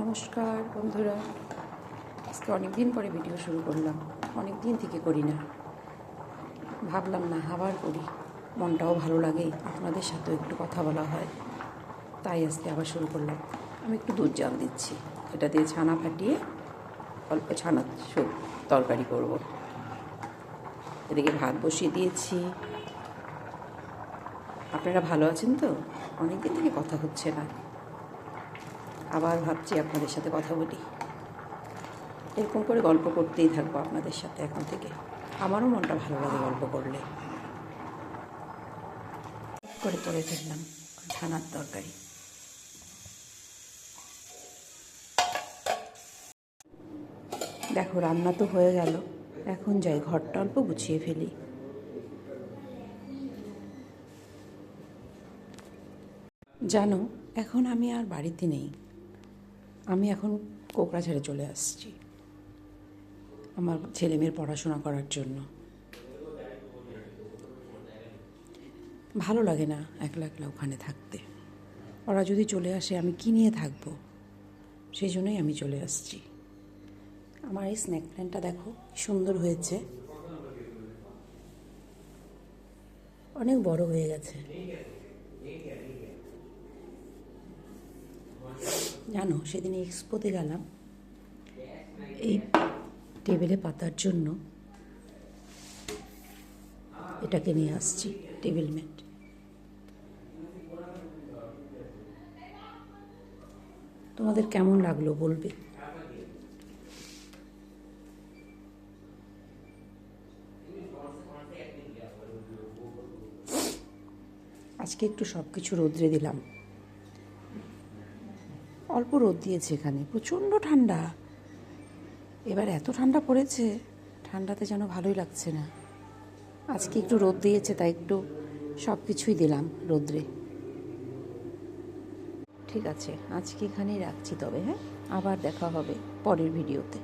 নমস্কার বন্ধুরা, আজকে অনেক দিন পরে ভিডিও শুরু করলাম। অনেক দিন থেকে করি না, ভাবলাম না আবার করি। মনটাও ভালো লাগে, আপনাদের সাথেও একটু কথা বলা হয়, তাই আজকে আবার শুরু করলাম। আমি একটু দুধ জাল দিচ্ছি, এটা দিয়ে ছানা ফাটিয়ে অল্প ছানা তরকারি করব। এদিকে ভাত বসিয়ে দিয়েছি। আপনারা ভালো আছেন তো? অনেক দিন থেকে কথা হচ্ছে না, আবার ভাবছি আপনাদের সাথে কথা বলি। এরকম করে গল্প করতেই থাকবো আপনাদের সাথে এখন থেকে। আমারও মনটা ভালো লাগে গল্প করলে। করে করে ফেললাম ছানার তরকারি। দেখো, রান্না তো হয়ে গেল, এখন যাই ঘরটা অল্প গুছিয়ে ফেলি। জানো, এখন আমি আর বাড়িতে নেই। আমি এখন কোকড়াঝাড়ে চলে আসছি আমার ছেলেমেয়ের পড়াশোনা করার জন্য। ভালো লাগে না একলা একলা ওখানে থাকতে। ওরা যদি চলে আসে আমি কী নিয়ে থাকবো, সেই জন্যই আমি চলে আসছি। আমার এই স্ন্যাক প্ল্যানটা দেখো সুন্দর হয়েছে, অনেক বড় হয়ে গেছে। জানো, সেদিন এক্সপোতে গেলাম এই টেবিলে পাতার জন্য, এটাকে নিয়ে আসছি টেবিল ম্যাট। তোমাদের কেমন লাগলো বলবে। আজকে একটু সব কিছু রোদ্রে দিলাম, অল্প রোদ দিয়েছে এখানে, প্রচণ্ড ঠান্ডা। এবার এত ঠান্ডা পড়েছে, ঠান্ডাতে যেন ভালোই লাগছে না। আজকে একটু রোদ দিয়েছে, তাই একটু সব কিছুই দিলাম রোদ্রে। ঠিক আছে, আজকে এখানেই রাখছি তবে। হ্যাঁ, আবার দেখা হবে পরের ভিডিওতে।